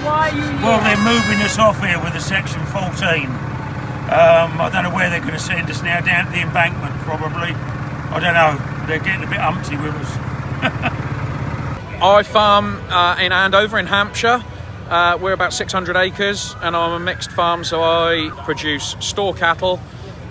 Why are you... Well, they're moving us off here with a section 14. I don't know where they're going to send us now, down to the embankment probably. I don't know, they're getting a bit umpty with us. I farm in Andover in Hampshire. We're about 600 acres and I'm a mixed farm, so I produce store cattle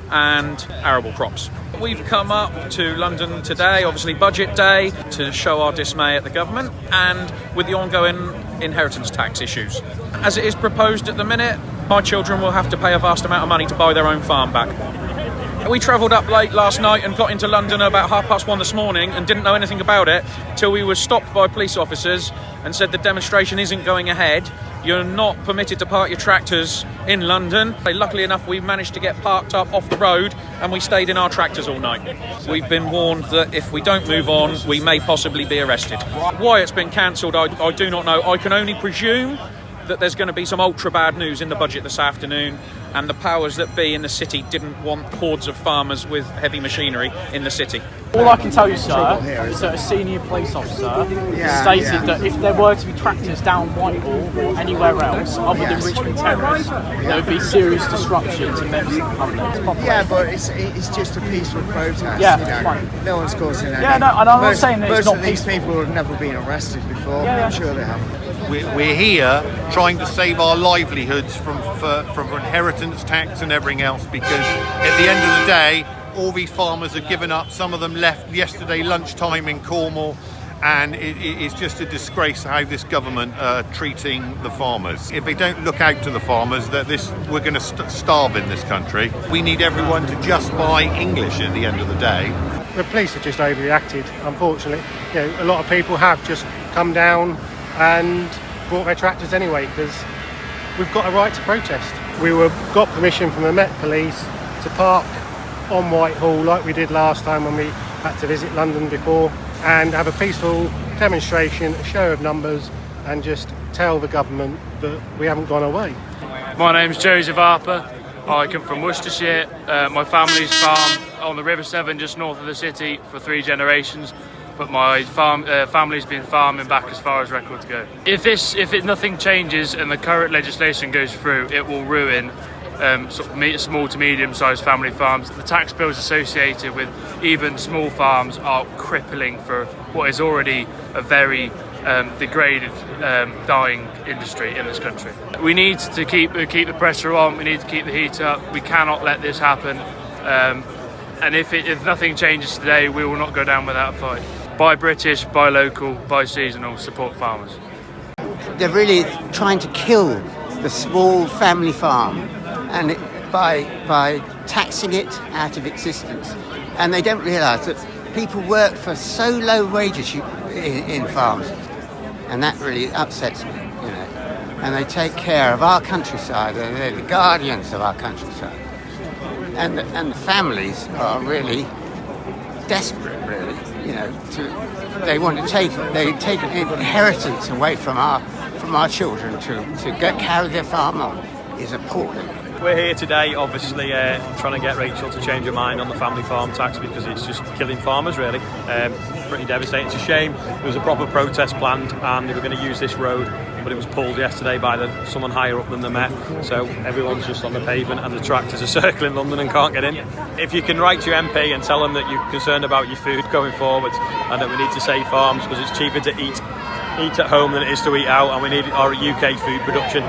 and arable crops. We've come up to London today, obviously budget day, to show our dismay at the government and with the ongoing inheritance tax issues. As it is proposed at the minute, my children will have to pay a vast amount of money to buy their own farm back. We travelled up late last night and got into London about 1:30 this morning and didn't know anything about it till we were stopped by police officers and said the demonstration isn't going ahead. You're not permitted to park your tractors in London. Luckily enough, we managed to get parked up off the road and we stayed in our tractors all night. We've been warned that if we don't move on, we may possibly be arrested. Why it's been cancelled, I do not know. I can only presume that there's going to be some ultra bad news in the budget this afternoon, and the powers that be in the city didn't want hordes of farmers with heavy machinery in the city. All I can tell you, sir, is that a senior police officer stated that if there were to be tractors down Whitehall or anywhere else other than Richmond Terrace, there would be serious disruption to members of the public. Yeah, but it's just a peaceful protest. Yeah, you know? fine. No one's causing any. Yeah, no, and I'm not saying that it's not most of these peaceful. people have never been arrested before. Yeah, I'm sure they haven't. We're here trying to save our livelihoods from inheritance tax and everything else, because at the end of the day, all these farmers have given up. Some of them left yesterday lunchtime in Cornwall, and it's just a disgrace how this government are treating the farmers. If they don't look out to the farmers, we're going to starve in this country. We need everyone to just buy English at the end of the day. The police have just overreacted, unfortunately. You know, a lot of people have just come down and brought their tractors anyway, because we've got a right to protest. We got permission from the Met Police to park on Whitehall like we did last time when we had to visit London before, and have a peaceful demonstration, a show of numbers, and just tell the government that we haven't gone away. My name's Joseph Harper. I come from Worcestershire. My family's farm on the River Severn just north of the city for 3 generations. But my family's been farming back as far as records go. If nothing changes and the current legislation goes through, it will ruin small to medium-sized family farms. The tax bills associated with even small farms are crippling for what is already a very degraded, dying industry in this country. We need to keep the pressure on. We need to keep the heat up. We cannot let this happen. And if nothing changes today, we will not go down without a fight. Buy British, buy local, buy seasonal, support farmers. They're really trying to kill the small family farm, and by taxing it out of existence. And they don't realise that people work for so low wages in farms, and that really upsets me, you know. And they take care of our countryside, they're the guardians of our countryside. And the families are really desperate, really, you know. They want to take inheritance away from our children to carry their farm on is appalling. We're here today, obviously, trying to get Rachel to change her mind on the family farm tax, because it's just killing farmers, really. Pretty devastating. It's a shame. There was a proper protest planned and they were going to use this road, but it was pulled yesterday by someone higher up than the Met. So everyone's just on the pavement and the tractors are circling London and can't get in. If you can write to your MP and tell them that you're concerned about your food going forward and that we need to save farms because it's cheaper to eat at home than it is to eat out, and we need our UK food production.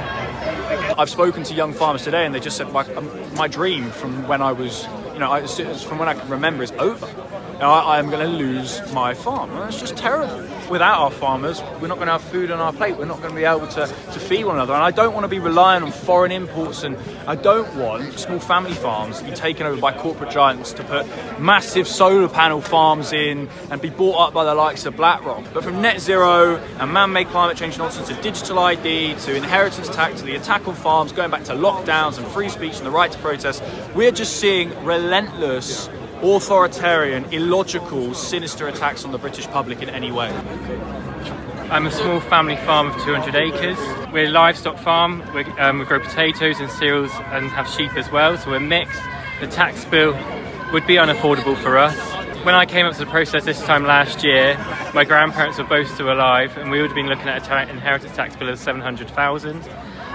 I've spoken to young farmers today and they just said my dream from when I was, from when I can remember is over. Now I am going to lose my farm. And that's just terrible. Without our farmers, we're not going to have food on our plate. We're not going to be able to feed one another. And I don't want to be relying on foreign imports, and I don't want small family farms to be taken over by corporate giants to put massive solar panel farms in and be bought up by the likes of BlackRock. But from net zero and man-made climate change nonsense to digital ID to inheritance tax to the attack on farms, going back to lockdowns and free speech and the right to protest, we're just seeing relentless, authoritarian, illogical, sinister attacks on the British public in any way. I'm a small family farm of 200 acres. We're a livestock farm. We grow potatoes and cereals and have sheep as well, so we're mixed. The tax bill would be unaffordable for us. when I came up to the process this time last year, my grandparents were both still alive, and we would have been looking at an inheritance tax bill of 700,000.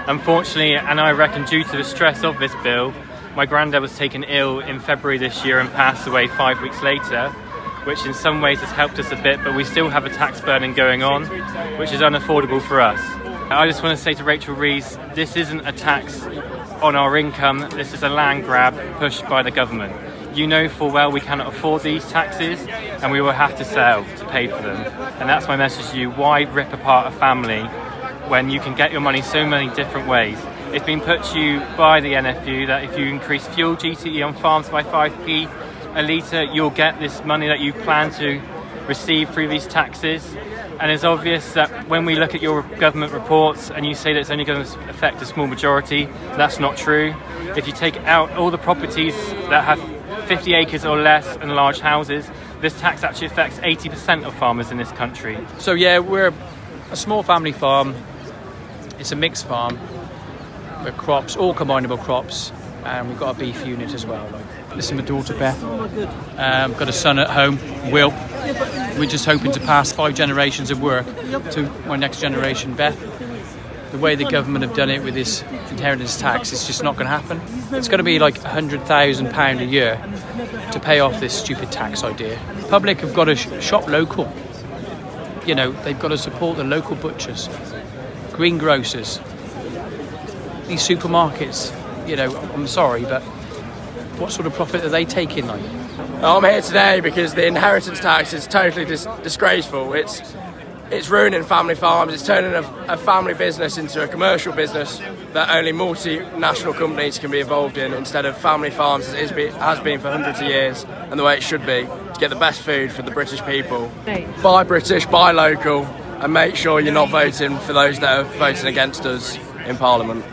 Unfortunately, and I reckon due to the stress of this bill, my granddad was taken ill in February this year and passed away 5 weeks later, which in some ways has helped us a bit, but we still have a tax burden going on, which is unaffordable for us. I just want to say to Rachel Rees, this isn't a tax on our income, this is a land grab pushed by the government. You know full well we cannot afford these taxes and we will have to sell to pay for them. And that's my message to you. Why rip apart a family when you can get your money so many different ways? It's been put to you by the NFU that if you increase fuel GTE on farms by 5p a litre, you'll get this money that you plan to receive through these taxes. And it's obvious that when we look at your government reports and you say that it's only going to affect a small majority, that's not true. If you take out all the properties that have 50 acres or less and large houses, this tax actually affects 80% of farmers in this country. So yeah, we're a small family farm. It's a mixed farm. We're crops, all combinable crops, and we've got a beef unit as well. This is my daughter Beth. Got a son at home, Will. We're just hoping to pass 5 generations of work to my next generation, Beth. The way the government have done it with this inheritance tax, it's just not going to happen. It's going to be like £100,000 a year to pay off this stupid tax idea. The public have got to shop local. You know, they've got to support the local butchers, greengrocers, these supermarkets. You know, I'm sorry, but what sort of profit are they taking, like? I'm here today because the inheritance tax is totally disgraceful. It's ruining family farms. It's turning a family business into a commercial business that only multinational companies can be involved in, instead of family farms as it has been for hundreds of years and the way it should be, to get the best food for the British people. Buy British, buy local, and make sure you're not voting for those that are voting against us in Parliament.